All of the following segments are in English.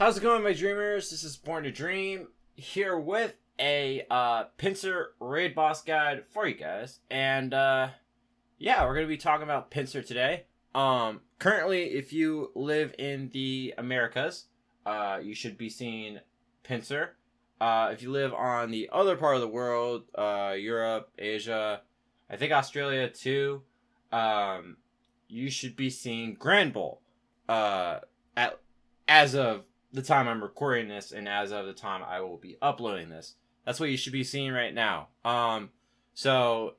How's it going, my dreamers? This is Born to Dream here with a Pincer raid boss guide for you guys, and yeah, we're gonna be talking about Pincer today. Currently, if you live in the Americas, you should be seeing Pincer. If you live on the other part of the world, Europe, Asia, I think Australia too, you should be seeing Grand Bull. As of the time I'm recording this, and as of the time I will be uploading this, that's what you should be seeing right now. So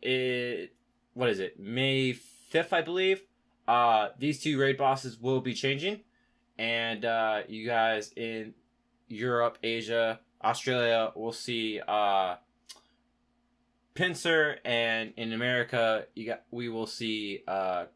what is it? May 5th, I believe. These two raid bosses will be changing, and you guys in Europe, Asia, Australia will see Pincer, and in America we will see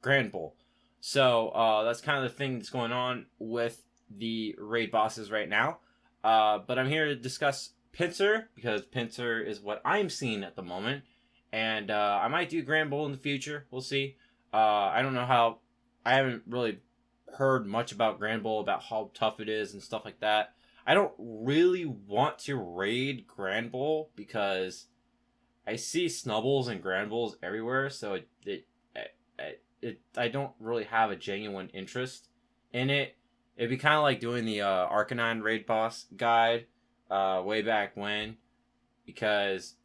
Grand Bull. So that's kind of the thing that's going on with the raid bosses right now. But I'm here to discuss Pincer because Pincer is what I'm seeing at the moment, and I might do Grand Bull in the future. We'll see. I don't know how. I haven't really heard much about Grand Bull, about how tough it is and stuff like that. I don't really want to raid Grand Bull because I see Snubbles and Grand Bulls everywhere, so I don't really have a genuine interest in it. It'd be kind of like doing the Arcanine raid boss guide way back when, because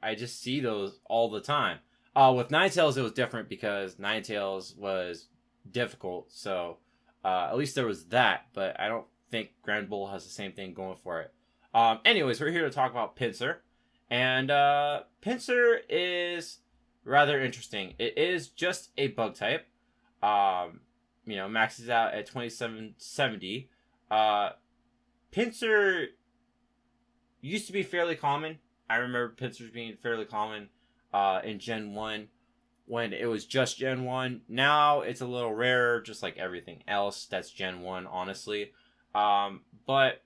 I just see those all the time. With Ninetales, it was different because Ninetales was difficult, so at least there was that, but I don't think Grand Bull has the same thing going for it. Anyways, we're here to talk about Pincer, and Pincer is rather interesting. It is just a bug type. Maxes out at 2770. Pincer used to be fairly common. I remember Pincers being fairly common in Gen 1 when it was just Gen 1. Now it's a little rarer, just like everything else that's Gen 1, honestly. But,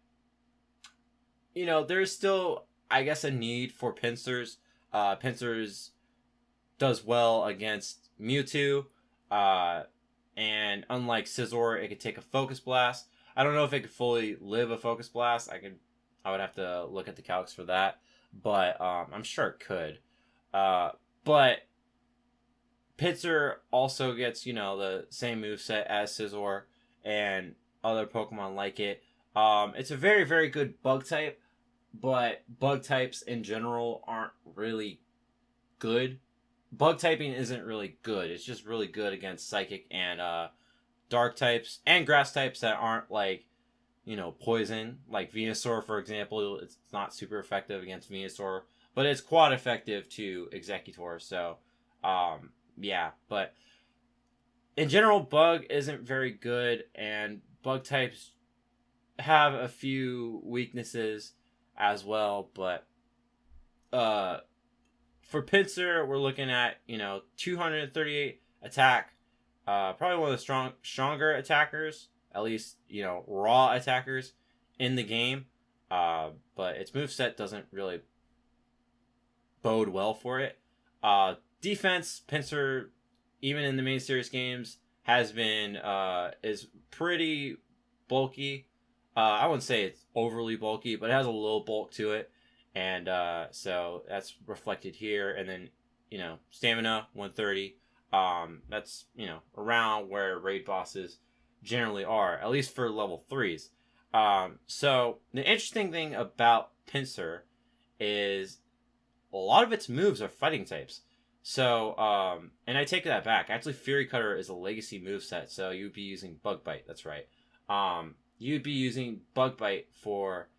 there's still, I guess, a need for Pincers. Pincers does well against Mewtwo. And unlike Scizor, it could take a Focus Blast. I don't know if it could fully live a Focus Blast. I would have to look at the calcs for that. But I'm sure it could. But Pincer also gets, the same moveset as Scizor and other Pokemon like it. It's a very, very good bug type, but bug types in general aren't really good. Bug typing isn't really good. It's just really good against Psychic and Dark types and Grass types that aren't like, poison. Like Venusaur, for example, it's not super effective against Venusaur, but it's quad effective to Executor. So, yeah. But in general, Bug isn't very good, and Bug types have a few weaknesses as well. But for Pincer, we're looking at, 238 attack. Probably one of the stronger attackers, at least, raw attackers in the game. But its moveset doesn't really bode well for it. Defense, Pincer, even in the main series games, has been, is pretty bulky. I wouldn't say it's overly bulky, but it has a little bulk to it. And so that's reflected here. And then, stamina, 130. That's, around where raid bosses generally are, at least for level 3s. So the interesting thing about Pincer is a lot of its moves are fighting types. So, and I take that back. Actually, Fury Cutter is a legacy moveset, so you'd be using Bug Bite. That's right. You'd be using Bug Bite for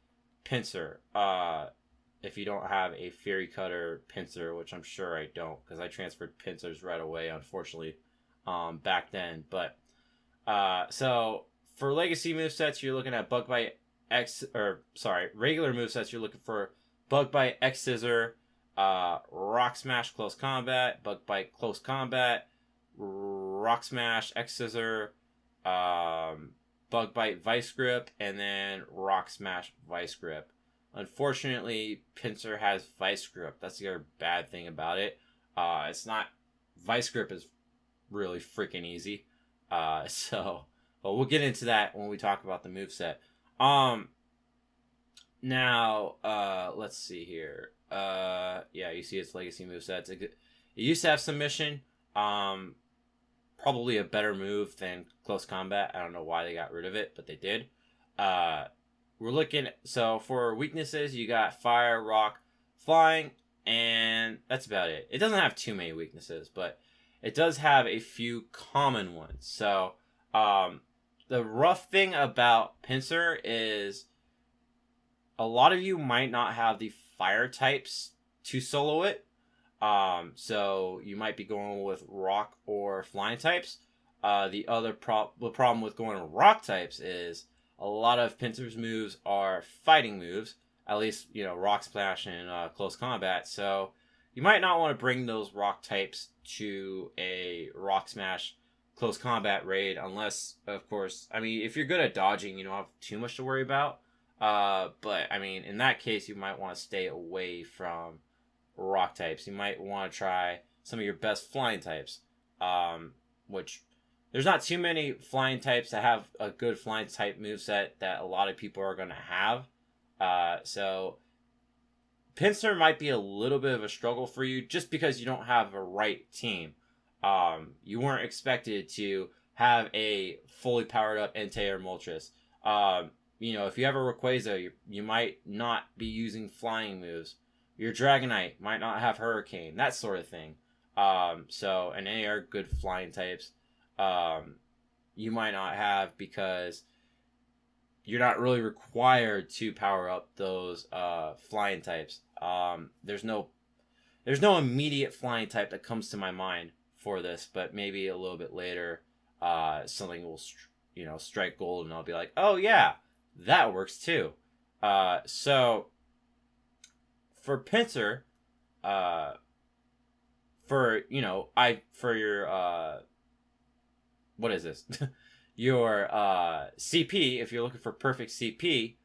Pincer. If you don't have a Fury Cutter Pincer, which I'm sure I don't, because I transferred Pincers right away, unfortunately, back then. But, so, for Legacy movesets, you're looking at Bug Bite regular movesets, you're looking for Bug Bite, X Scissor, Rock Smash, Close Combat, Bug Bite, Close Combat, Rock Smash, X Scissor, Bug Bite, Vice Grip, and then Rock Smash, Vice Grip. Unfortunately, Pincer has Vice Grip. That's the other bad thing about it. It's not... Vice Grip is really freaking easy. But we'll get into that when we talk about the moveset. Um, Now, let's see here. Yeah, you see its legacy movesets. It used to have submission. Probably a better move than close combat. I don't know why they got rid of it, but they did. Uh, we're looking. So for weaknesses, you got fire, rock, flying, and that's about it. It doesn't have too many weaknesses, but it does have a few common ones. So, the rough thing about Pincer is a lot of you might not have the fire types to solo it. So you might be going with rock or flying types. The problem with going with rock types is a lot of Pincer's moves are fighting moves. At least, rock splash and close combat. So you might not want to bring those rock types to a rock smash close combat raid unless, of course, if you're good at dodging, you don't have too much to worry about. But in that case, you might want to stay away from rock types. You might want to try some of your best flying types. Which there's not too many flying types that have a good flying type moveset that a lot of people are going to have. So Pincer might be a little bit of a struggle for you just because you don't have a right team. You weren't expected to have a fully powered up Entei or Moltres. If you have a Rayquaza, you might not be using flying moves. Your Dragonite might not have Hurricane, that sort of thing. And they are good flying types. You might not have because you're not really required to power up those flying types. There's no immediate flying type that comes to my mind for this, but maybe a little bit later, something will strike gold, and I'll be like, oh yeah, that works too. So for Pincer, for your what is this? Your CP, if you're looking for perfect CP,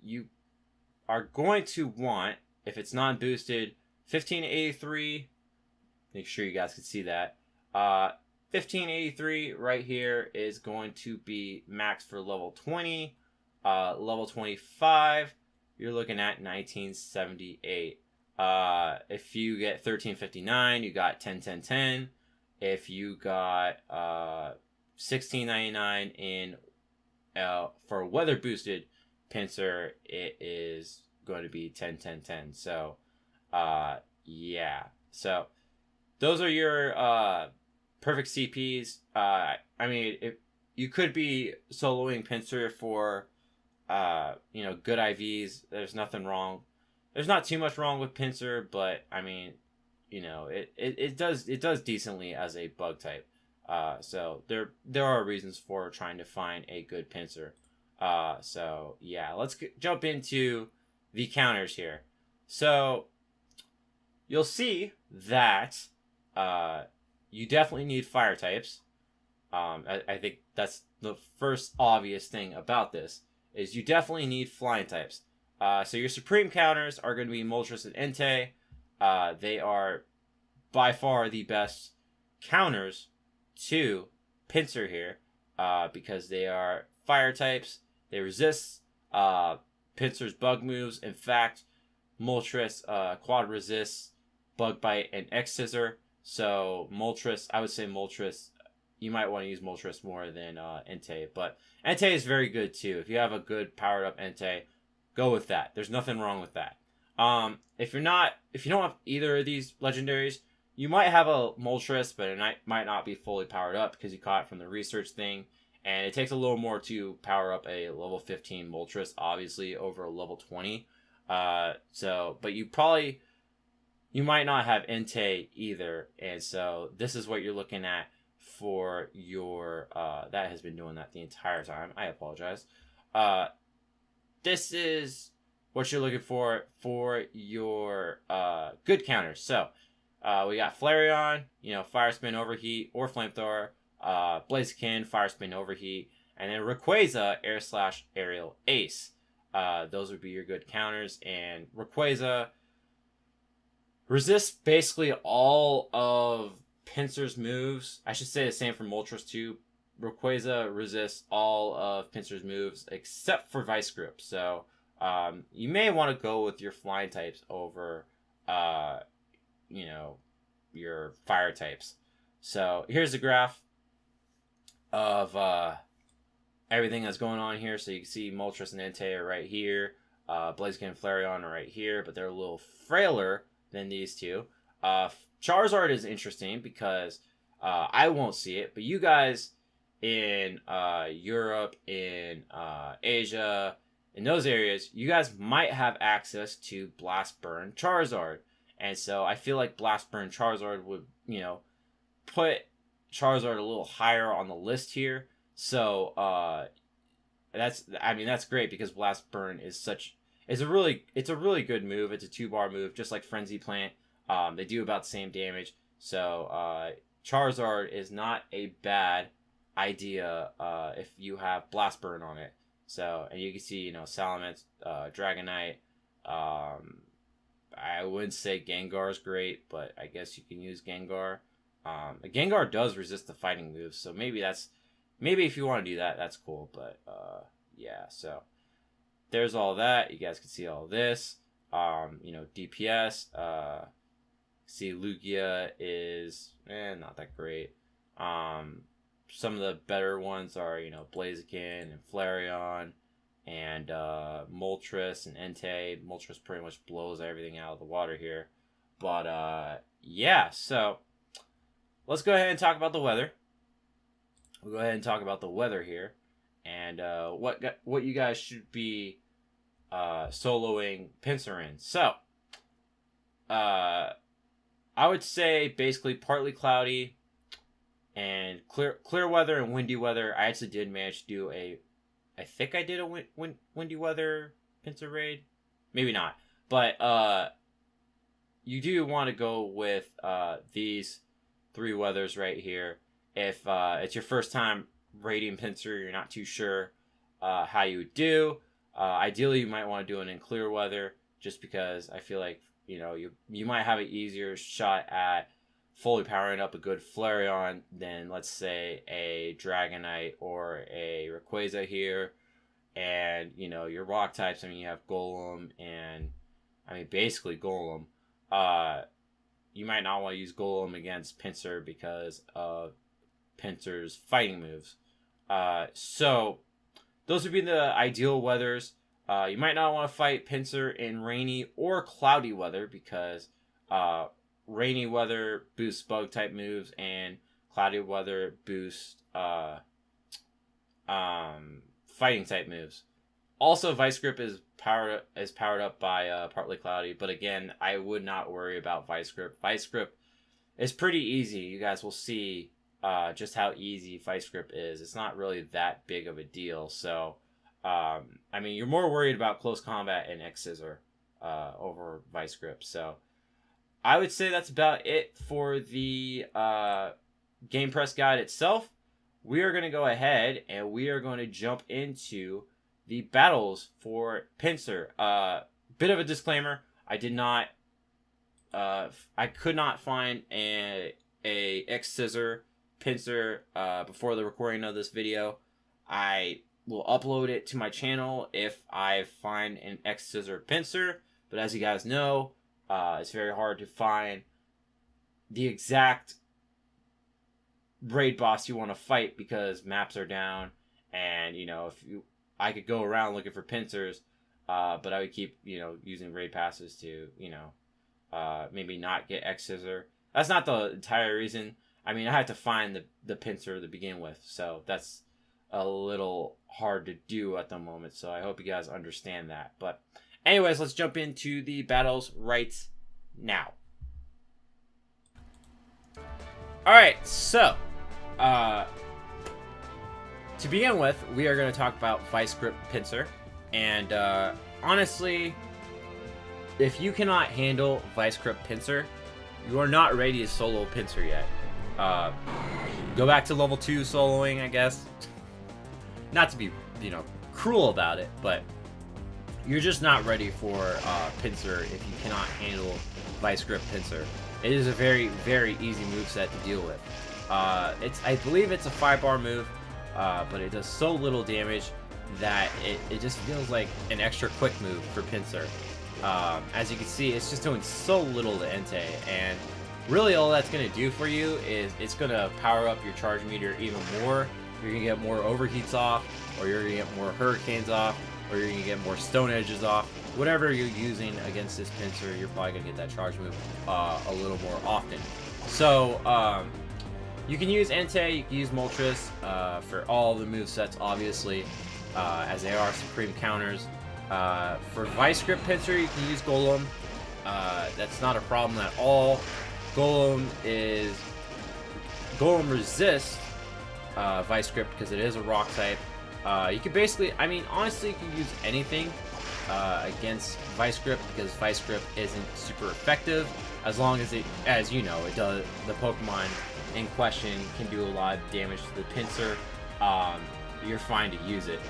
you are going to want, if it's non-boosted, 1583. Make sure you guys can see that. 1583 right here is going to be max for level 20. Level 25, you're looking at 1978. If you get 1359, you got 10. If you got 1699 in for weather boosted Pincer, it is going to be 10. So yeah. So those are your perfect CPs. If you could be soloing Pincer for good IVs, there's nothing wrong. There's not too much wrong with Pincer, but it does decently as a bug type. So there are reasons for trying to find a good Pincer. So yeah, let's jump into the counters here. So you'll see that you definitely need fire types. I think that's the first obvious thing about this, is you definitely need flying types. So your supreme counters are going to be Moltres and Entei. They are by far the best counters to Pincer here, because they are fire types. They resist Pincer's bug moves. In fact, Moltres quad resists Bug Bite and X Scissor. So Moltres, I would say Moltres, you might want to use Moltres more than Entei, but Entei is very good too. If you have a good powered up Entei, go with that. There's nothing wrong with that. If you don't have either of these legendaries, you might have a Moltres, but it might not be fully powered up because you caught it from the research thing, and it takes a little more to power up a level 15 Moltres, obviously, over a level 20. But you might not have Entei either, and so this is what you're looking at for your that has been doing that the entire time. I apologize. This is what you're looking for your good counters. So we got Flareon, Fire Spin Overheat or Flamethrower, Blaziken, Fire Spin Overheat, and then Rayquaza, Air Slash Aerial Ace. Those would be your good counters, and Rayquaza resists basically all of Pincer's moves. I should say the same for Moltres too. Rayquaza resists all of Pinsir's moves except for Vice Grip. So you may want to go with your flying types over, you know, your fire types. So here's the graph of everything that's going on here. So you can see Moltres and Entei are right here. Blaziken and Flareon are right here, but they're a little frailer than these two. Charizard is interesting because I won't see it, but you guys in Europe, in Asia, in those areas, you guys might have access to Blast Burn Charizard. And so I feel like Blast Burn Charizard would, you know, put Charizard a little higher on the list here. So that's great because Blast Burn is it's a really good move. It's a 2-bar move, just like Frenzy Plant. They do about the same damage. So Charizard is not a bad idea if you have Blast Burn on it. So, and you can see, you know, Salamence, Dragonite. I wouldn't say Gengar is great, but I guess you can use Gengar. Gengar does resist the fighting moves, so maybe if you want to do that, that's cool. But yeah, so there's all that. You guys can see all this. You know, DPS. See, Lugia is not that great. Some of the better ones are, you know, Blaziken and Flareon and Moltres and Entei. Moltres pretty much blows everything out of the water here. But yeah, so let's go ahead and talk about the weather. We'll go ahead and talk about the weather here and what you guys should be soloing Pinsir in. So I would say basically partly cloudy and clear weather and windy weather. I actually did manage to do I think I did a windy weather Pinsir raid. Maybe not. But you do want to go with these 3 weathers right here. If it's your first time raiding Pinsir, you're not too sure how you would do. Ideally, you might want to do it in clear weather just because I feel like, you know, you might have an easier shot at fully powering up a good Flareon than, let's say, a Dragonite or a Rayquaza here. And, you know, your rock types, I mean, you have Golem and, I mean, basically Golem. You might not want to use Golem against Pinsir because of Pinsir's fighting moves. So, those would be the ideal weathers. You might not want to fight Pinsir in rainy or cloudy weather because rainy weather boosts bug type moves and cloudy weather boosts fighting type moves. Also, Vice Grip is powered up by partly cloudy, but again, I would not worry about Vice Grip. Vice Grip is pretty easy. You guys will see just how easy Vice Grip is. It's not really that big of a deal. So, I mean, you're more worried about close combat and X-Scissor over Vice Grip. So, I would say that's about it for the Game Press guide itself. We are going to go ahead and we are going to jump into the battles for Pinsir. Bit of a disclaimer: I did not, I could not find a X-Scissor Pinsir before the recording of this video. I will upload it to my channel if I find an X-Scissor Pinsir, but as you guys know, it's very hard to find the exact raid boss you want to fight because maps are down, and you know, I could go around looking for Pinsirs, but I would keep, you know, using raid passes to, you know, maybe not get X-Scissor. That's not the entire reason. I mean, I had to find the Pinsir to begin with, so that's a little hard to do at the moment, so I hope you guys understand that. But anyways, let's jump into the battles right now. Alright, so to begin with, we are going to talk about Vice Grip Pinsir. And honestly, if you cannot handle Vice Grip Pinsir, you are not ready to solo Pinsir yet. Go back to level 2 soloing, I guess. Not to be, you know, cruel about it, but you're just not ready for Pinsir if you cannot handle Vice Grip Pinsir. It is a very, very easy moveset to deal with. I believe it's a 5-bar move. but it does so little damage that it just feels like an extra quick move for Pincer. As you can see, it's just doing so little to Entei, and really all that's going to do for you is it's going to power up your charge meter even more. You're going to get more overheats off, or you're going to get more hurricanes off, or you're going to get more stone edges off. Whatever you're using against this Pincer, you're probably going to get that charge move a little more often. So, you can use Entei, you can use Moltres for all the movesets, obviously, as they are supreme counters. For Vice Grip Pincer, you can use Golem. That's not a problem at all. Golem resists Vice Grip because it is a rock type. You can basically, I mean, honestly, you can use anything against Vice Grip because Vice Grip isn't super effective, as long as as you know, it does. The Pokemon in question can do a lot of damage to the Pincer. You're fine to use it.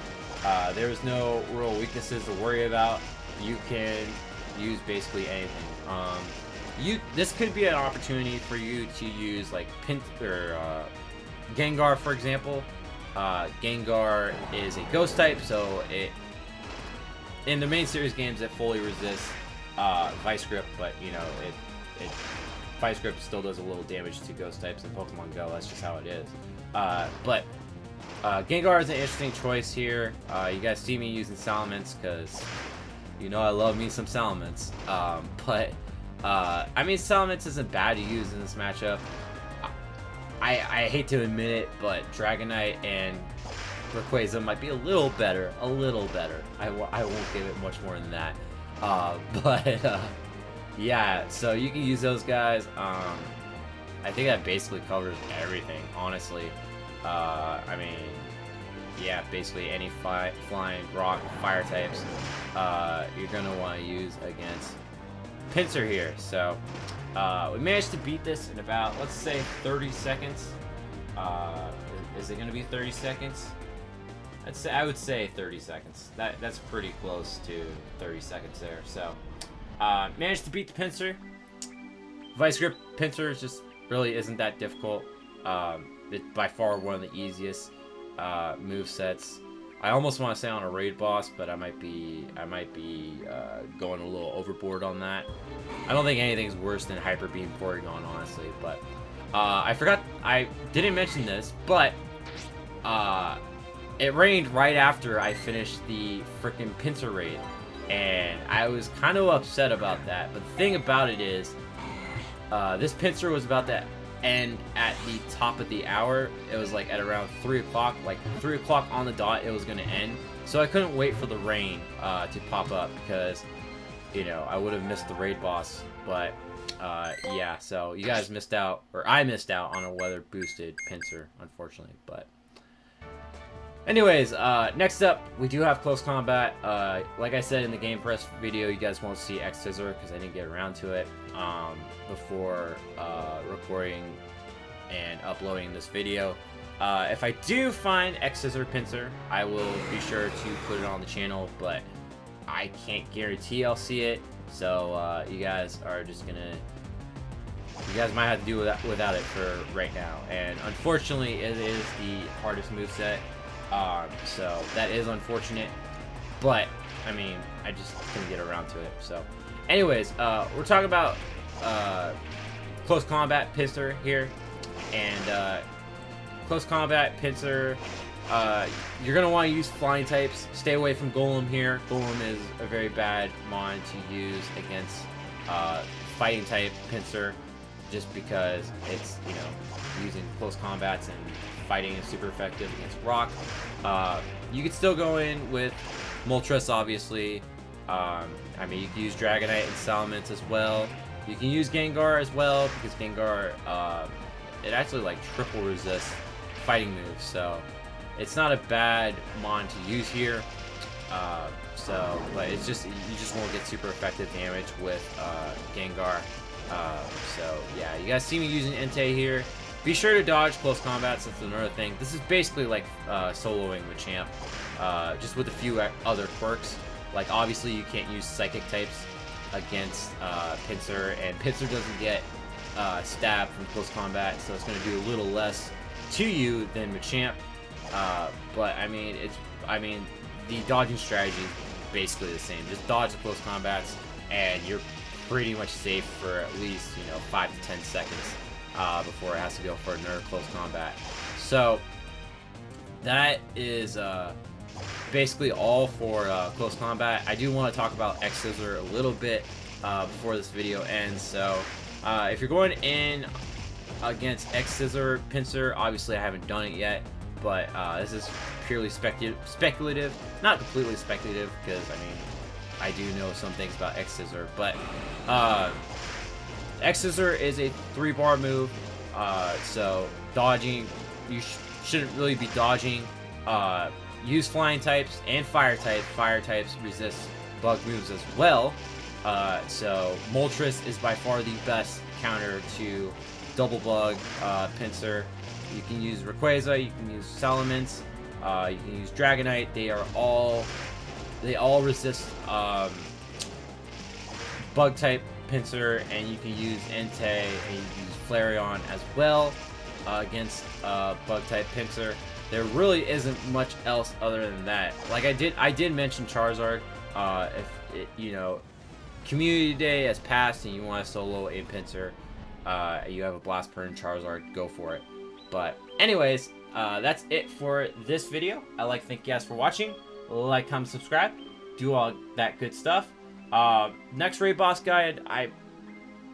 There's no real weaknesses to worry about. You can use basically anything. This could be an opportunity for you to use like Gengar, for example. Gengar is a ghost type, so in the main series games it fully resists Vice Grip, but you know Vice Grip still does a little damage to ghost types in Pokemon Go. That's just how it is. But Gengar is an interesting choice here. You guys see me using Salamence because you know I love me some Salamence. But I mean, Salamence isn't bad to use in this matchup. I hate to admit it, but Dragonite and Rayquaza might be a little better. A little better. I won't give it much more than that. But yeah, so you can use those guys. I think that basically covers everything, honestly. I mean, yeah, basically any flying, rock, fire types you're going to want to use against Pincer here. So we managed to beat this in about, let's say, 30 seconds. Is it going to be 30 seconds? I would say 30 seconds. That's pretty close to 30 seconds there. So managed to beat the Pincer. Vice Grip Pincer just really isn't that difficult. It's by far one of the easiest movesets. I almost want to say on a raid boss, but I might be going a little overboard on that. I don't think anything's worse than Hyper Beam Porygon, honestly. But I forgot, I didn't mention this, but it rained right after I finished the frickin' Pincer raid, and I was kind of upset about that. But the thing about it is, this Pincer was about to end at the top of the hour. It was like at around 3 o'clock, like 3 o'clock on the dot it was going to end. So I couldn't wait for the rain to pop up because, you know, I would have missed the raid boss. But yeah, so you guys missed out, or I missed out on a weather boosted Pincer, unfortunately. But anyways, next up, we do have close combat. Like I said in the Game Press video, you guys won't see X-Scissor because I didn't get around to it before recording and uploading this video. If I do find X-Scissor Pincer, I will be sure to put it on the channel, but I can't guarantee I'll see it. So you guys are just gonna... You guys might have to do without it for right now. And unfortunately, it is the hardest moveset. So that is unfortunate, but I mean, I just couldn't get around to it. So anyways, we're talking about close combat Pincer here, and close combat Pincer, you're gonna want to use flying types. Stay away from Golem here. Golem is a very bad mon to use against fighting type Pincer, just because it's, you know, using close combats and fighting is super effective against rock. You could still go in with Moltres, obviously. I mean, you can use Dragonite and Salamence as well. You can use Gengar as well, because Gengar, it actually like triple resists fighting moves, so it's not a bad mon to use here. But it's just, you just won't get super effective damage with Gengar. So yeah, you guys see me using Entei here. Be sure to dodge close combat, since it's another thing. This is basically like soloing the champ, just with a few other quirks. Like obviously you can't use psychic types against Pincer, and Pincer doesn't get stabbed from close combat, so it's going to do a little less to you than Machamp. But I mean, the dodging strategy is basically the same. Just dodge the close combats, and you're pretty much safe for at least 5 to 10 seconds before it has to go for another close combat. So that is basically all for close combat. I do want to talk about X Scissor a little bit before this video ends. So if you're going in against X Scissor Pincer, obviously I haven't done it yet, but this is purely speculative, not completely speculative, because I mean I do know some things about X Scissor, but X Scissor is a 3-bar move, so dodging, you shouldn't really be dodging. Use flying types and fire types. Fire types resist bug moves as well. So Moltres is by far the best counter to double bug Pincer. You can use Rayquaza, you can use Salamence, you can use Dragonite. They all resist bug type Pincer, and you can use Entei and you can use Flareon as well against bug type Pincer. There really isn't much else other than that. Like I did mention Charizard. If it, Community Day has passed and you want to solo a Pincer, you have a Blast Burn Charizard, go for it. But anyways, that's it for this video. I'd like to thank you guys for watching. Like, comment, subscribe, do all that good stuff. Next raid boss guide, I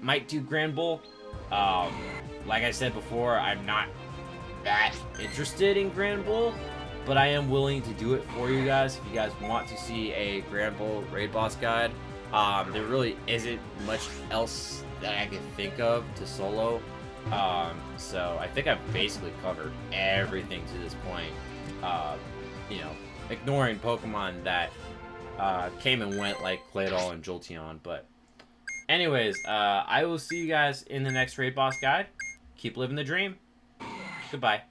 might do Grand Bull. Like I said before, I'm not that interested in Grand Bull, but I am willing to do it for you guys if you guys want to see a Grand Bull raid boss guide. There really isn't much else that I can think of to solo, so I think I've basically covered everything to this point, ignoring Pokemon that came and went like Claydol and Jolteon. But anyways, I will see you guys in the next raid boss guide. Keep living the dream. Goodbye.